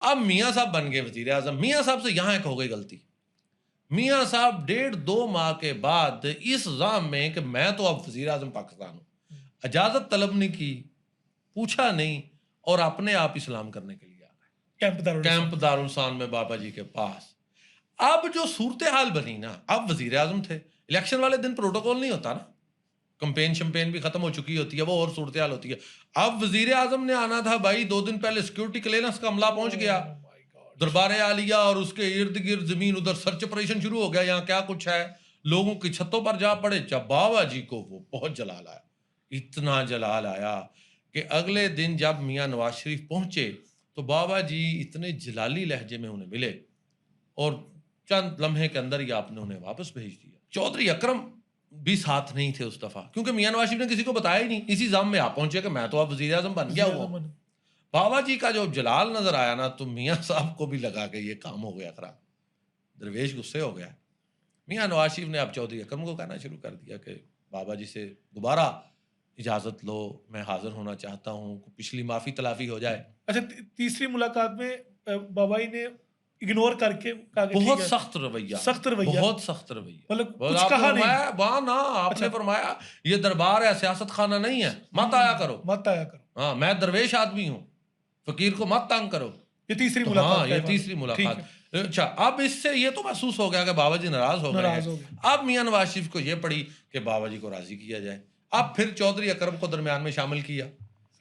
अब मियाँ साहब बन गए वज़ीर आज़म। मियाँ साहब से यहाँ एक हो गई गलती। मियाँ साहब 1.5-2 माह के बाद इस ज़ाम में कि मैं तो अब वज़ीर आज़म पाकिस्तान हूँ, इजाज़त तलब नहीं की, पूछा नहीं और अपने आप इस्लाम करने के लिए आ गए कैंप दारुल इस्लाम में बाबा जी के पास। अब जो सूरत हाल बनी ना, अब वज़ीर आज़म थे, इलेक्शन वाले दिन प्रोटोकॉल नहीं होता ना, कैंपेन शैम्पेन भी खत्म हो चुकी होती है, वो और सूरत हाल होती है। अब वज़ीर आज़म ने आना था भाई, 2 दिन पहले सिक्योरिटी क्लियरेंस का अमला पहुंच गया, दरबार आलिया और उसके इर्द गिर्द जमीन, उधर सर्च ऑपरेशन शुरू हो गया, यहाँ क्या कुछ है, लोगों की छतों पर जा पड़े। जब बाबा जी को वो बहुत जलाल आया, इतना जलाल आया कि अगले दिन जब मियाँ नवाज शरीफ पहुंचे तो बाबा जी इतने जलाली लहजे में उन्हें मिले और चंद लम्हे के अंदर ही आपने उन्हें वापस भेज दिया। चौधरी अकरम भी साथ नहीं थे उस दफा, क्योंकि मियाँ नवाज शरीफ ने किसी को बताया ही नहीं। इसी जाम में आप पहुंचे कि मैं तो अब वज़ीर आज़म बन गया हुआ। बाबा जी का जो जलाल नजर आया ना, तो मियाँ साहब को भी लगा कि ये काम हो गया खराब। दरवेश गुस्से हो गया। मियाँ नवाज शरीफ ने अब चौधरी अकरम को कहना शुरू कर दिया कि बाबा जी से दोबारा इजाजत लो, मैं हाजिर होना चाहता हूँ, पिछली माफी तलाफी हो जाए। अच्छा, तीसरी मुलाकात में बाबा जी ने इग्नोर करके कहा कि बहुत ठीक है, सख्त रवैया, सख्त रवैया, बहुत सख्त रवैया, मतलब और कुछ आपने कहा नहीं। फरमाया वहाँ ना, आपने अच्छा। फरमाया ये दरबार है, सियासत खाना नहीं है, मत आया करो। मत आया करो। हाँ, मैं दरवेश आदमी हूँ, फकीर को मत तंग करो। ये तीसरी तो मुलाकात हाँ, का ये है तीसरी बाबा। ठीक मुलाकात। है। अच्छा, अब इससे ये तो महसूस हो गया कि बाबा जी नाराज हो गए नाराज हो हैं। अब मियाँ नवाज शरीफ को ये पड़ी कि बाबा जी को राजी किया जाए। अब फिर चौधरी अकरम को दरमियान में शामिल किया।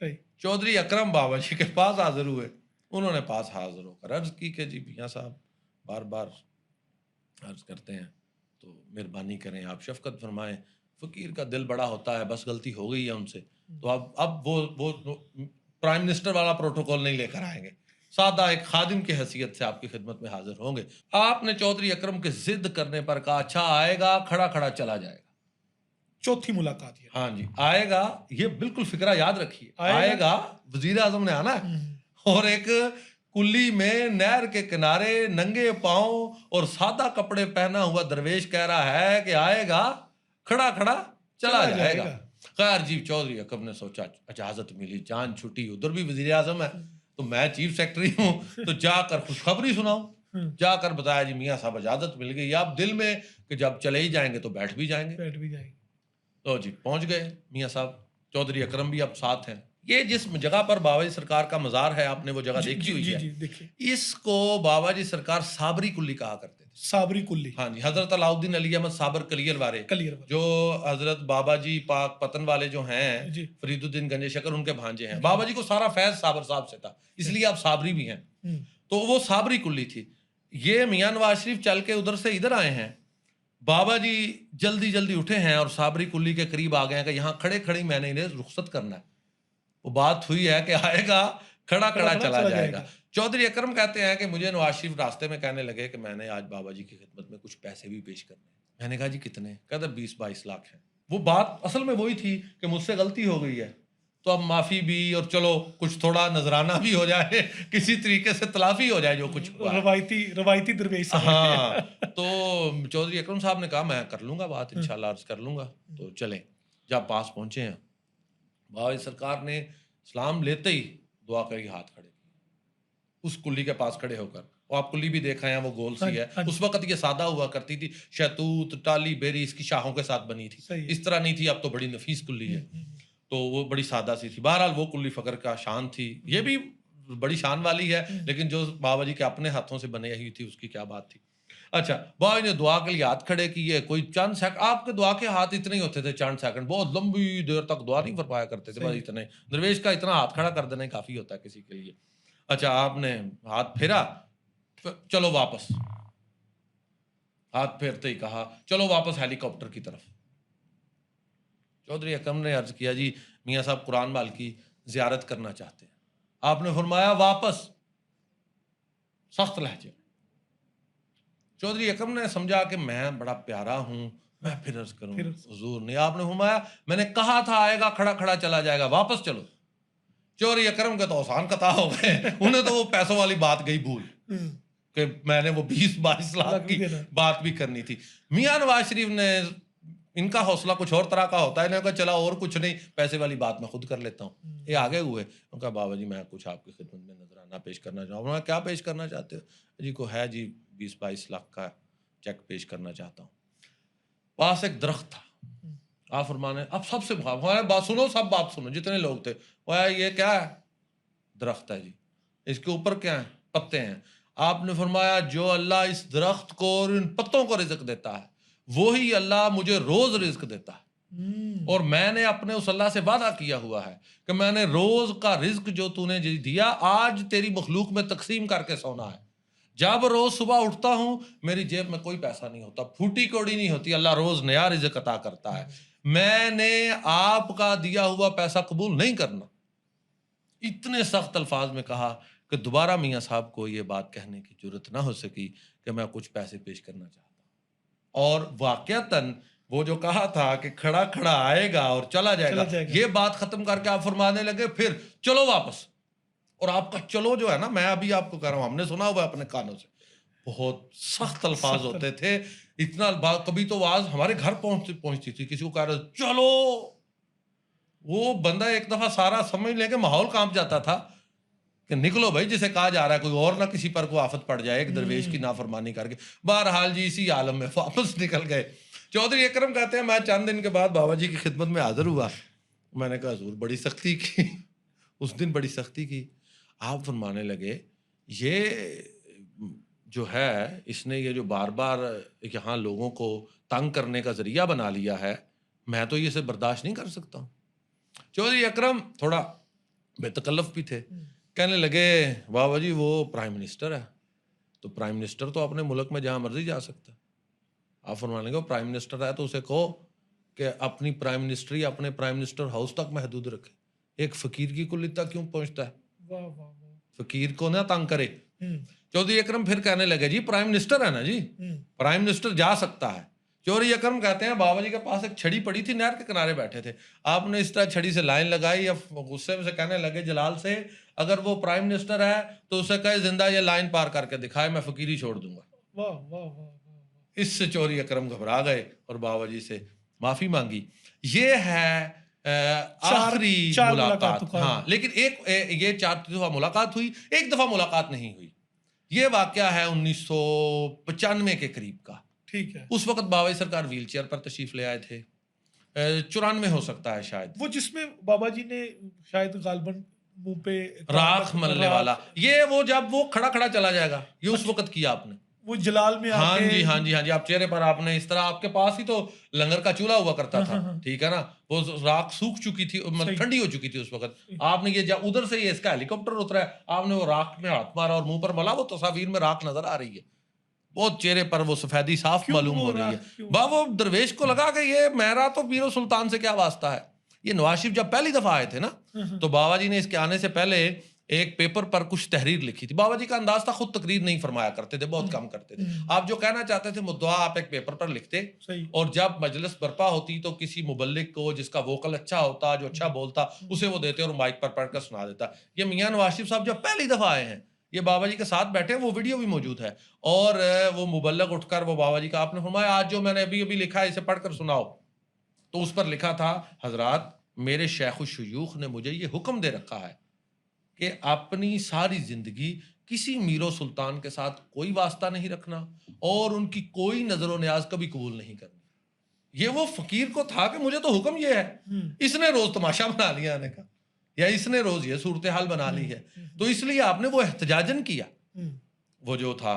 सही। चौधरी अकरम बाबा जी के पास हाजिर हुए। उन्होंने पास हाजिर होकर अर्ज की कि जी मियाँ साहब बार बार अर्ज करते हैं, तो मेहरबानी करें, आप शफकत फरमाएं, फकीर का दिल बड़ा होता है, बस गलती हो गई है उनसे, तो अब वो प्राइम मिनिस्टर वाला प्रोटोकॉल नहीं लेकर आएंगे, सादा एक खादिम की हैसियत से आपकी खिदमत में हाजिर होंगे। आपने चौधरी अकरम के जिद करने पर कहा अच्छा आएगा, खड़ा खड़ा चला जाएगा। चौथी मुलाकात ये। हाँ जी, आएगा, ये बिल्कुल फिक्रा याद रखिए, आएगा। वजीर आजम ने आना है और एक कुल्ली में नहर के किनारे नंगे पांव और सादा कपड़े पहना हुआ दरवेश कह रहा है कि आएगा, खड़ा खड़ा चला जाएगा। खैर जी, चौधरी अकरम ने सोचा इजाजत मिली, जान छुट्टी, उधर भी वजीर आजम है तो मैं चीफ सेक्रेटरी हूँ, तो जाकर खुशखबरी सुनाऊं। जाकर बताया जी मियाँ साहब इजाजत मिल गई। आप दिल में कि जब चले ही जाएंगे तो बैठ भी जाएंगे। तो जी पहुंच गए मियाँ साहब, चौधरी अकरम भी अब साथ हैं। ये जिस जगह पर बाबा जी सरकार का मजार है, आपने वो जगह देखी हुई है। इसको बाबा जी सरकार साबरी कुल्ली कहा करते थे। साबरी कुल्ली। हाँ जी, हजरत अलाउद्दीन अली अहमद साबर कलियर वाले, जो हजरत बाबा जी पाक पतन वाले जो हैं, फरीदुद्दीन गंजे शकर, उनके भांजे हैं। बाबा जी को सारा फैज साबर साहब से था, इसलिए आप साबरी भी हैं। तो वो साबरी कुल्ली थी। ये मियाँ नवाज शरीफ चल के उधर से इधर आए हैं, बाबा जी जल्दी जल्दी उठे हैं और साबरी कुल्ली के करीब आ गए हैं कि यहाँ खड़े खड़ी मैंने इन्हें रुखसत करना है। वो बात हुई है कि आएगा, खड़ा खड़ा चला जाएगा। चौधरी अकरम कहते हैं कि मुझे नवाज शरीफ रास्ते में कहने लगे कि मैंने आज बाबा जी की खिदमत में कुछ पैसे भी पेश करने। मैंने कहा जी कितने? कहते 20-22 लाख हैं। वो बात असल में वही थी कि मुझसे गलती हो गई है, तो अब माफी भी, और चलो कुछ थोड़ा नजराना भी हो जाए, किसी तरीके से तलाफी हो जाए जो कुछ हुआ। रवायती दरवेश। हाँ, तो चौधरी अकरम साहब ने कहा मैं कर लूंगा बात, इंशाल्लाह अर्ज कर लूंगा। तो चले, जब पास पहुंचे हैं, बाबा सरकार ने सलाम लेते ही दुआ करी, हाथ खड़े किए उस कुल्ली के पास खड़े होकर। और आप कुल्ली भी देखा है, वो गोल सी है। उस वक्त ये सादा हुआ करती थी, शहतूत टाली बेरी इसकी शाहों के साथ बनी थी, इस तरह नहीं थी। अब तो बड़ी नफीस कुल्ली है, तो वो बड़ी सादा सी थी। बहरहाल वो कुल्ली फकर का शान थी, ये भी बड़ी शान वाली है, लेकिन जो बाबा जी के अपने हाथों से बने हुई थी उसकी क्या बात थी। अच्छा, बाबा ने दुआ के लिए हाथ खड़े किए, कोई चंद सेकंड, आपके दुआ के हाथ इतने ही होते थे, चंद सेकंड, बहुत लंबी देर तक दुआ नहीं फरमाया करते थे, बस इतने। दरवेश का इतना हाथ खड़ा कर देना काफी होता है किसी के लिए। अच्छा, आपने हाथ फेरा, चलो वापस, हाथ फेरते ही कहा चलो वापस हेलीकॉप्टर की तरफ। चौधरी अकरम ने अर्ज किया जी मियाँ साहब कुरान माल की जियारत करना चाहते हैं। आपने फरमाया वापस, सख्त लहजे। चौधरी अकरम ने समझा कि मैं बड़ा प्यारा हूं, मैं फिर अर्ज करूं हुजूर ने। आपने फरमाया मैंने कहा था आएगा, खड़ा खड़ा चला जाएगा, वापस चलो। चौधरी अकरम के तो आसान कता हो गए, उन्हें तो वो पैसों वाली बात गई भूल कि मैंने वो 20-22 लाख की बात भी करनी थी। मियाँ नवाज शरीफ ने इनका हौसला कुछ और तरह का होता है, इन्होंने कहा चला और कुछ नहीं, पैसे वाली बात मैं खुद कर लेता हूँ। ये आगे हुए, उनका बाबा जी मैं कुछ आपकी खिदमत में नजराना पेश करना चाहूँ। उन्होंने क्या पेश करना चाहते हो जी? को है जी 20-22 लाख का चेक पेश करना चाहता हूँ। पास एक दरख्त था, आप फरमाने अब सबसे बात सुनो, सब बात सुनो जितने लोग थे। वो ये क्या है? दरख्त है जी, इसके ऊपर क्या है? पत्ते हैं। आपने फरमाया जो अल्लाह इस दरख्त को और इन पत्तों को रिज्क देता है वही अल्लाह मुझे रोज रिज्क देता है। और मैंने अपने उस अल्लाह से वादा किया हुआ है कि मैंने रोज का रिज्क जो तूने दिया आज तेरी मखलूक में तकसीम करके सोना है। जब रोज सुबह उठता हूं मेरी जेब में कोई पैसा नहीं होता, फूटी कौड़ी नहीं होती, अल्लाह रोज नया रिज्क अता करता है। मैंने आपका दिया हुआ पैसा कबूल नहीं करना। इतने सख्त अल्फाज में कहा कि दोबारा मियाँ साहब को ये बात कहने की जरूरत ना हो सकी कि मैं कुछ पैसे पेश करना चाहता हूं। और वाकयातन वो जो कहा था कि खड़ा खड़ा आएगा और चला जाएगा, ये बात खत्म करके आप फरमाने लगे फिर चलो वापस। और आपका चलो जो है ना, मैं अभी आपको कह रहा हूं, हमने सुना हुआ अपने कानों से, बहुत सख्त अल्फाज होते थे। इतना कभी तो आवाज हमारे घर पहुंचती थी, किसी को कह रहे चलो, वो बंदा एक दफा सारा समझ लेके माहौल कांप जाता था कि निकलो भाई, जिसे कहा जा रहा है, कोई और ना किसी पर कोई आफत पड़ जाए एक दरवेश की नाफरमानी करके। बहरहाल जी इसी आलम में वापस निकल गए। चौधरी अकरम कहते हैं मैं चंद दिन के बाद बाबा जी की खिदमत में हाजिर हुआ। मैंने कहा हुजूर बड़ी सख्ती की उस दिन बड़ी सख्ती की। आप फरमाने लगे ये जो है इसने ये जो बार बार यहाँ लोगों को तंग करने का जरिया बना लिया है, मैं तो ये इसे बर्दाश्त नहीं कर सकता हूँ। चौधरी अकरम थोड़ा बेतकल्लफ भी थे, कहने लगे बाबा जी वो प्राइम मिनिस्टर है, तो प्राइम मिनिस्टर तो अपने मुल्क में जहाँ मर्जी जा सकता है। आप फरमाने लगे प्राइम मिनिस्टर है तो उसे कहो कि अपनी प्राइम मिनिस्ट्री अपने प्राइम मिनिस्टर हाउस तक महदूद रखे, एक फकीर की कुल्ली तक क्यों पहुंचता है? वाह वाह वाह, फकीर को ना तंग करे। चौधरी अकरम फिर कहने लगे जी प्राइम मिनिस्टर है ना जी, प्राइम मिनिस्टर जा सकता है। चौधरी अकरम कहते हैं बाबा जी के पास एक छड़ी पड़ी थी, नहर के किनारे बैठे थे, आपने इस तरह छड़ी से लाइन लगाई, या गुस्से में से कहने लगे जलाल से अगर वो प्राइम मिनिस्टर है तो उसे कहे जिंदा ये लाइन पार करके दिखाए, मैं फकीरी छोड़ दूंगा। वाह वाह वाह, इससे चौधरी अकरम घबरा गए और बाबा जी से माफी मांगी। ये है आखिरी मुलाकात। हाँ, लेकिन ये 4 दफा मुलाकात हुई, एक दफा मुलाकात नहीं हुई। ये वाकया है 1995 के करीब का। ठीक है। उस वक्त बाबा जी सरकार व्हील चेयर पर तशरीफ ले आए थे, 94 हो सकता है शायद। वो जिसमें बाबा जी ने शायद गालबन मुंह पे राख मलने वाला, ये वो जब वो खड़ा खड़ा चला जाएगा, ये उस वक्त किया आपने। वो जलाल में हाँ जी हाँ जी हाँ जी, आप चेहरे पर आपने इस तरह, आपके पास ही तो लंगर का चूल्हा हुआ करता था, ठीक है ना, वो राख सूख चुकी थी, मतलब ठंडी हो चुकी थी उस वक्त। आपने ये जब उधर से ये इसका हेलीकॉप्टर उतरा है, आपने वो राख में हाथ मारा और मुंह पर मला, वो तस्वीर में राख नजर आ रही है, बहुत चेहरे पर वो सफेदी साफ मालूम हो रही है। वो दरवेश को लगा कि ये मेरा तो पीरो सुल्तान से क्या वास्ता है। ये नवाज शरीफ जब पहली दफा आए थे ना, तो बाबा जी ने इसके आने से पहले एक पेपर पर कुछ तहरीर लिखी थी। बाबा जी का अंदाज था खुद तकरीर नहीं फरमाया करते थे, बहुत कम करते थे। आप जो कहना चाहते थे मुद्दा आप एक पेपर पर लिखते, और जब मजलिस बर्पा होती तो किसी मुबल्लिग को जिसका वोकल अच्छा होता, जो अच्छा बोलता, उसे वो देते और माइक पर पढ़कर सुना देता। ये मियां नवाज शरीफ साहब जब पहली दफा आए हैं, ये बाबा जी के साथ बैठे, वो वीडियो भी मौजूद है, और वो मुबल्लिग उठकर वो बाबा जी का आपने फरमाया आज जो मैंने अभी अभी लिखा है इसे पढ़कर सुनाओ। तो उस पर लिखा था हजरात मेरे शेख शुयूख ने मुझे ये हुक्म दे रखा है कि अपनी सारी जिंदगी किसी मीरो सुल्तान के साथ कोई वास्ता नहीं रखना और उनकी कोई नजर न्याज कभी कबूल नहीं करनी। ये वो फकीर को था कि मुझे तो हुक्म ये है, इसने रोज तमाशा बना लिया आने का, या इसने रोज ये सूरत हाल बना ली है, तो इसलिए आपने वो एहतजाजन किया, वो जो था।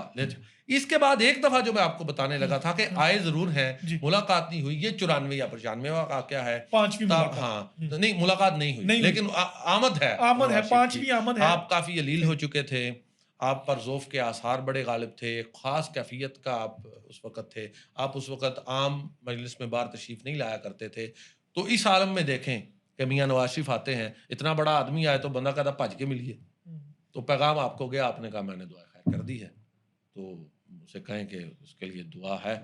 इसके बाद एक दफा जो मैं आपको बताने लगा था कि आए जरूर हैं, मुलाकात नहीं हुई, ये 94 या 95 का क्या है, 5वीं मुलाकात। हाँ नहीं मुलाकात नहीं हुई, लेकिन आमद है, 5वीं आमद है। आप काफी अलील हो चुके थे, आप पर ज़ौफ़ के आसार बड़े गालिब थे, ख़ास कैफियत का आप उस वक़्त थे, आप उस वक़्त आम मजलिस में बाहर तशरीफ़ नहीं लाया करते थे। तो इस आलम में देखें कि मियाँ नवाज शरीफ आते हैं, इतना बड़ा आदमी आए तो बंदा कहता भज के मिलिए, तो पैगाम आपको गया, आपने कहा मैंने दुआ खैर कर दी है, तो उसे कहें कि उसके लिए दुआ है।